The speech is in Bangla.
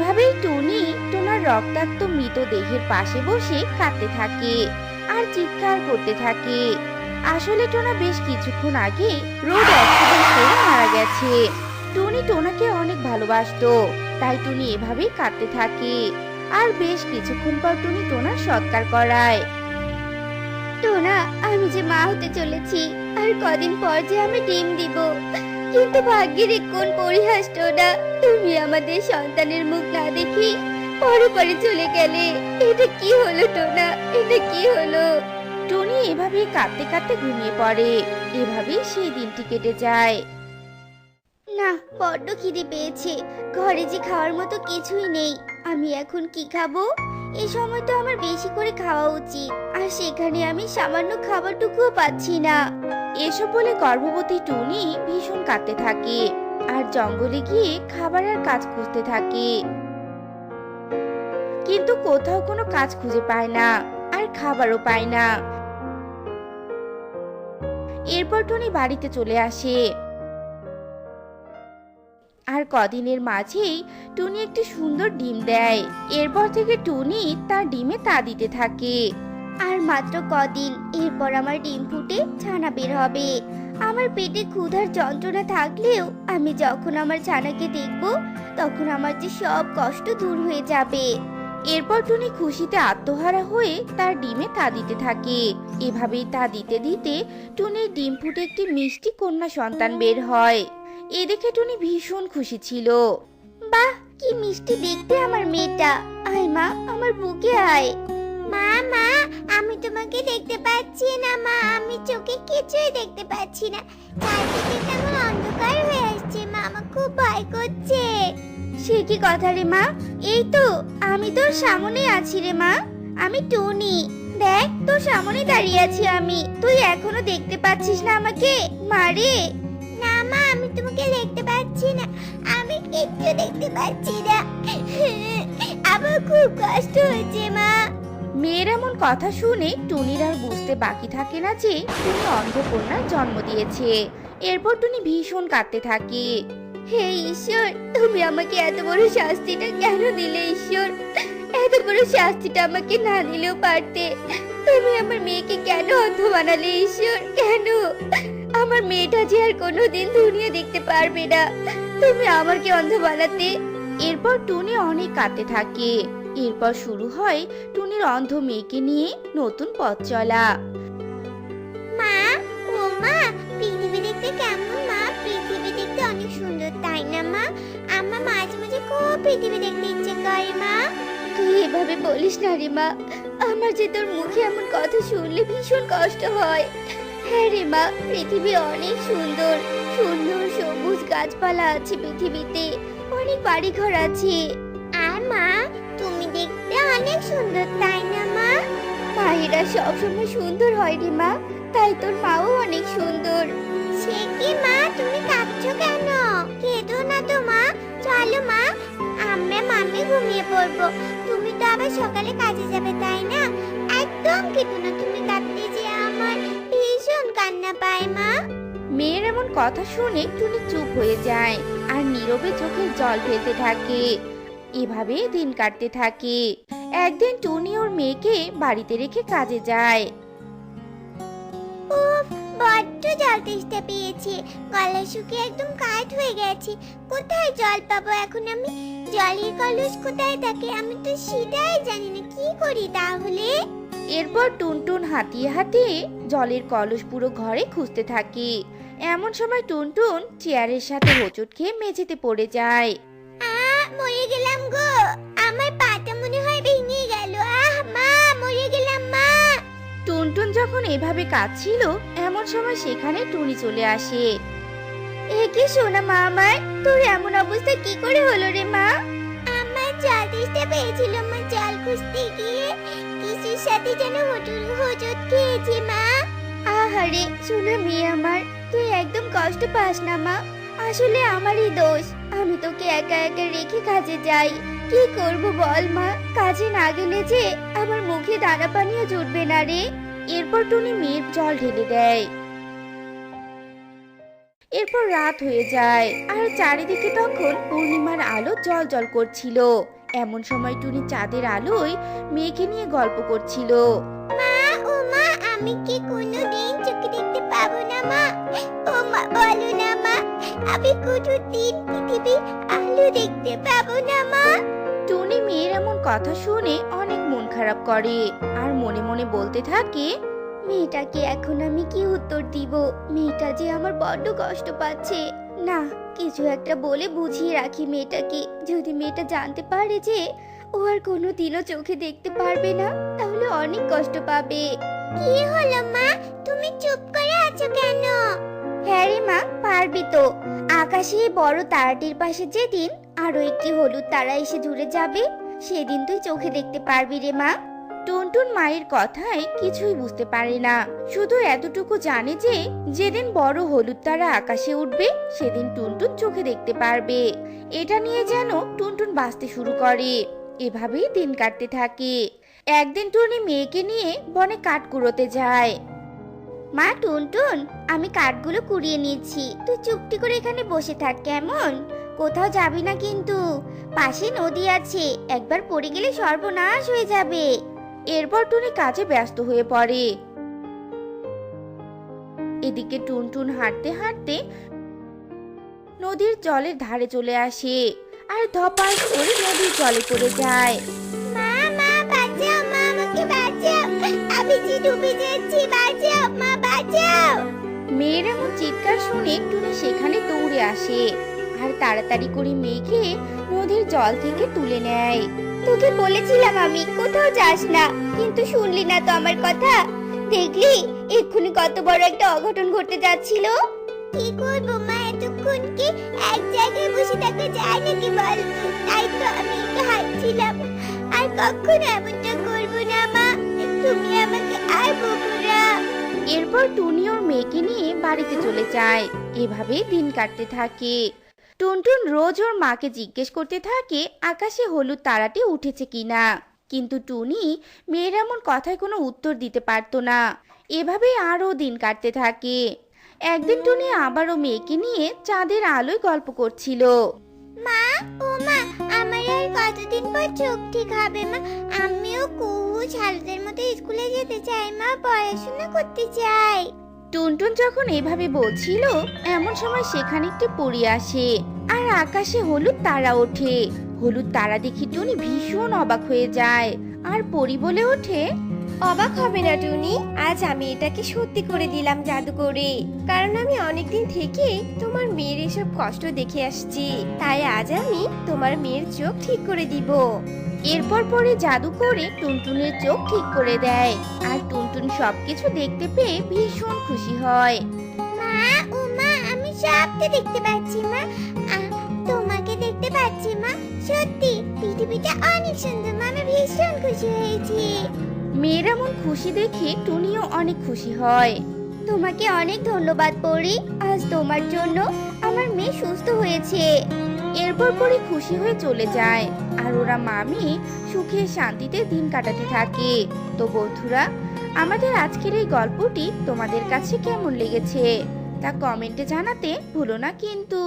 এভাবেই টুনি টোনার রক্তাক্ত মৃতদেহের পাশে বসে কাঁদতে থাকে আর চিৎকার করতে থাকে। আসলে টোনা বেশ কিছুক্ষণ আগে রোড অ্যাক্সিডেন্ট করে মারা গেছে। টুনি টোনাকে অনেক ভালোবাসতো, তাই টুনি এভাবেই কাঁদতে থাকে। আর বেশ কিছুক্ষণ পর টুনি টোনার সৎকার করায়। টোনা, আমি যে মা হতে চলেছি, আর কদিন পর যে আমি ডিম দিব। কিন্তু ভাগ্যের এক কোন পরিহাস টোনা, তুমি আমাদের সন্তানের মুখ না দেখি পরে পরে চলে গেলে। এটা কি হলো টোনা, এটা কি হলো? টুনি এভাবেই কাঁদতে কাঁদতে ঘুমিয়ে পড়ে। এভাবেই সেই দিনটি কেটে যায়। না, বড্ড খিদে পেয়েছে। ঘরে যে খাওয়ার মতো কিছুই নেই। আমি এখন কি খাবো? এই সময় তো আমার বেশি করে খাওয়া উচিত, আর সেখানে আমি সামান্য খাবারটুকুও পাচ্ছি না। এসব বলে গর্ভবতী টুনি ভীষণ কাঁদতে থাকে আর জঙ্গলে গিয়ে খাবার আর কাজ খুঁজতে থাকে। কিন্তু কোথাও কোনো কাজ খুঁজে পায় না, আর খাবারও পায় না। এরপর টুনি বাড়িতে চলে আসে। আর কদিনের মাঝেই টুনি একটি সুন্দর ডিম দেয়। এরপর থেকে টুনি তার ডিমে তা দিতে থাকে। আর মাত্র কদিন, এরপর আমার ডিম ফুটে ছানা বের হবে। আমার পেটে ক্ষুধার যন্ত্রণা থাকলেও আমি যখন আমার ছানাকে দেখব, তখন আমার যে সব কষ্ট দূর হয়ে যাবে। এরপর টুনি খুশিতে আত্মহারা হয়ে তার ডিমে তা দিতে থাকে। এভাবেই তা দিতে দিতে টুনির ডিম ফুটে একটি মিষ্টি কন্যা সন্তান বের হয়। এ দেখে টুনি ভীষণ খুশি ছিল। বাহ, কি মিষ্টি দেখতে আমার মেয়েটা। আয় মা, আমার বুকে আয়। মা, মা, আমি তোমাকে দেখতে পাচ্ছি না মা, আমি চোখে কিছুই দেখতে পাচ্ছি না। চারদিকে কেমন অন্ধকার হয়ে আসছে মা, আমার খুব ভয় করছে। সে কি কথা রে মা, এই তো আমি তোর সামনে আছি রে মা। আমি টুনি, দেখ তোর সামনে দাঁড়িয়ে আছি আমি। তুই এখনো দেখতে পাচ্ছিস না আমাকে? মারে। না মা, আমি তোমাকে দেখতে পাচ্ছি না, আমি কিচ্ছু দেখতে পাচ্ছি না। আমার খুব কষ্ট হচ্ছে মা। মেয়ের এমন কথা শুনে টুনির আর বুঝতে বাকি থাকে না যে টুনি অন্ধকন্যার জন্ম দিয়েছে। এরপর টুনি ভীষণ কাঁদতে থাকে। হে ঈশ্বর, তুমি আমাকে এত বড় শাস্তিটা কেন দিলে ঈশ্বর? এত বড় শাস্তিটা আমাকে না দিলেও পারতে। তুমি আমার মেয়েকে কেন অন্ধ বানালে ঈশ্বর, কেন? আমার মেয়েটা যে আর কোনোদিন দুনিয়া দেখতে পারবে না, তুমি আমাকে অন্ধ বানাতে। এরপর টুনি অনেক কাঁদতে থাকে। এরপর শুরু হয় টুনির অন্ধ মেয়েকে নিয়ে নতুন পথ চলা। মা, ও মা, পৃথিবী দেখতে কেমন মা? পৃথিবী দেখতে অনেক সুন্দর, তাই না মা? আমার মাঝে মাঝে খুব পৃথিবী দেখতে ইচ্ছে করে মা। তুই এভাবে বলিস না রে মা, আমার যে তোর মুখে এমন কথা শুনলে ভীষণ কষ্ট হয়। হ্যাঁ রে মা, পৃথিবী অনেক সুন্দর। সুন্দর সবুজ গাছপালা আছে পৃথিবীতে, অনেক বাড়িঘর আছে। আর মা, তুমি দেখতে অনেক সুন্দর, তাই না মা? মায়েরা সবসময় সুন্দর হয় রে মা, তাই তোর মাও অনেক সুন্দর। সে কি মা, তুমি কাঁদছো কেন? কেঁদো না তো মা, চলো মা, আমরা মামি ঘুমিয়ে পড়বো। তুমি তো আবার সকালে কাজে যাবে, তাই না? একদম কেঁদো না, তুমি কাঁদতে যে আমার ভীষণ কান্না পায় মা। মেয়ের এমন কথা শুনে টুনি চুপ হয়ে যায় আর নীরবে চোখের জল ফেলতে থাকে। এভাবে দিন কাটতে থাকে। একদিন টুনি ওর মেয়েকে বাড়িতে রেখে কাজে যায়। উফ, বড্ড জল তেষ্টা পেয়েছে, গলা শুকিয়ে একদম কাঠ হয়ে গেছে। কোথায় জল পাবো এখন আমি? জলের কলস কোথায় থাকে আমি তো সেটাই জানি না, কি করি তাহলে? এরপর টুনটুন হাতিয়ে হাতিয়ে জলের কলস পুরো ঘরে খুঁজতে থাকে। এমন সময় টুনটুন চেয়ারের সাথে হোঁচট খেয়ে মেঝেতে পড়ে যায়। মরে গেলাম গো, আমার পাটা মনে হয় ভেঙে গেল। মা, মরে গেলাম মা। টুনটুন যখন এভাবে কাঁদছিল, এমন সময় সেখানে টুনি চলে আসে। এ কি সোনা মা আমার, তোর এমন অবস্থা কি করে হলো রে মা? আমার জল তেষ্টা পেয়েছিল মা, জল খুঁজতে গিয়ে কিছুর সাথে যেন হোঁচট খেয়েছি মা। আহারে সোনা মেয়ে আমার, তুই একদম কষ্ট পাস না মা। আসলে আমারই দোষ, আমি তোকে একা একা রেখে কাজে যাই। কি করব বল মা, কাজে না গেলে যে আমার মুখে দানা পানিও জুটবে না রে। এরপর টুনি মেয়ের জল ঢেলে দেয়। এরপর রাত হয়ে যায় আর চারিদিকে তখন পূর্ণিমার আলো জ্বলজ্বল করছিল। এমন সময় টুনি চাঁদের আলোয় মেয়েকে নিয়ে গল্প করছিল। মা, ও মা, আমি কি কোনোদিন চোখে দেখতে পাবো না মা? ও মা, বলো না মা, আমি কোনোদিন পৃথিবীর আলো দেখতে পাবো না মা? টুনি মেয়ের এমন কথা শুনে অনেক মন খারাপ করে আর মনে মনে বলতে থাকে, মেয়েটাকে এখন আমি কি উত্তর দিব? মেয়েটা যে আমার বড্ড কষ্ট পাচ্ছে। না, কিছু একটা বলে বুঝিয়ে রাখি মেয়েটাকে। যদি মেয়েটা জানতে পারে যে ও আর কোনোদিনও চোখে দেখতে পারবে না, তাহলে অনেক কষ্ট পাবে। কি হলো মা, তুমি চুপ করে আছো কেন? হ্যাঁ রে মা, পারবি তো। আকাশে এই বড় তারাটির পাশে যেদিন আরো একটি হলুদ তারা এসে জুড়ে যাবে, সেদিন তুই চোখে দেখতে পারবি রে মা। টুনটুন মায়ের কথায় কিছুই বুঝতে পারে না, শুধু এতটুকু জানে যে যেদিন বড় হলুদ তারা আকাশে উঠবে সেদিন টুনটুন চোখে দেখতে পারবে। এটা নিয়ে যেন টুনটুন বাঁচতে শুরু করে। এভাবেই দিন কাটতে থাকে। একদিন টুনি মেয়েকে নিয়ে বনে কাঠ কুড়োতে যায়। মা, টুনটুন, আমি কাঠগুলো কুড়িয়ে নিয়েছি, তুই চুপটি করে এখানে বসে থাক কেমন? কোথাও যাবি না কিন্তু। পাশে নদী আছে, একবার পড়ে গেলে সর্বনাশ হয়ে যাবে। এরপর টুনি কাজে ব্যস্ত হয়ে পড়ে। এদিকে টুনটুন হাঁটতে হাঁটতে নদীর জলের ধারে চলে আসে আর ধপাস করে নদীর জলে পড়ে যায়। মা, মা, বাঁচাও মা, আমাকে বাঁচাও, আমি যে ডুবে যাচ্ছি, বাঁচাও মা, বাঁচাও। মেয়ের এমন চিৎকার শুনে টুনি সেখানে দৌড়ে আসে আর তাড়াতাড়ি করে মেয়েকে নদীর জল থেকে তুলে নেয়। তোকে বলেছিলাম আমি কোথাও যাস না, কিন্তু শুনলি না তো আমার কথা। দেখলি এক্ষুনি কত বড় একটা অঘটন ঘটতে যাচ্ছিল। কি করবো মা, এতক্ষণ কি এক জায়গায় বসে থাকা যায় নাকি বল? তাই তো আমি একটু হাঁটছিলাম। আর কখনো এমনটা করবো না মা, তুমি আমাকে আর বকো না। এরপর টুনি ওর মেয়েকে নিয়ে বাড়িতে চলে যায়। এভাবেই দিন কাটতে থাকে। টুনটুন রোজ ওর মাকে জিজ্ঞেস করতে থাকে আকাশে হলুদ তারাটি উঠেছে কিনা, কিন্তু টুনি মেয়ের এমন কথায় কোনো উত্তর দিতে পারতো না। এভাবেই আরো দিন কাটতে থাকে। একদিন টুনি আবারও মেয়েকে নিয়ে চাঁদের আলোয় গল্প করছিল। মা, ও মা, আমার আর কতদিন পর চোখ ঠিক হবে মা? আমিও কুহু ছালদের মতো স্কুলে যেতে চাই মা, পড়াশোনা করতে চাই। টুনটুন যখন এভাবে বলছিল এমন সময় সেখানে একটি পরী আসে আর আকাশে হলুদ তারা ওঠে। হলুদ তারা দেখে টুনি ভীষণ অবাক হয়ে যায় আর পরী বলে ওঠে, অবাক হবে না টুনি, আজ আমি এটাকে সত্যি করে দিলাম জাদু করে। কারণ আমি অনেকদিন থেকে তোমার মেয়ের এসব কষ্ট দেখে আসছি, তাই আজ আমি তোমার মেয়ের চোখ ঠিক করে দিব। এরপর পরে জাদু করে টুনটুনের চোখ ঠিক করে দেয় আর টুনটুন সবকিছু দেখতে পেয়ে ভীষণ খুশি হয়। মা, ও মা, আমি সবটা দেখতে পাচ্ছি মা। তোমাকে দেখতে পাচ্ছি মা। সত্যি পৃথিবীটা অনেক সুন্দর মা, আমি ভীষণ খুশি হয়েছি। মেয়ের এমন খুশি দেখে টুনিও অনেক খুশি হয়। তোমাকে অনেক ধন্যবাদ পরি, আজ তোমার জন্য আমার মেয়ে সুস্থ হয়েছে। এরপর পরে খুশি হয়ে চলে যায় আর ওরা মামি সুখে শান্তিতে দিন কাটাতে থাকে। তো বন্ধুরা, আমাদের আজকের এই গল্পটি তোমাদের কাছে কেমন লেগেছে তা কমেন্টে জানাতে ভুলো না কিন্তু।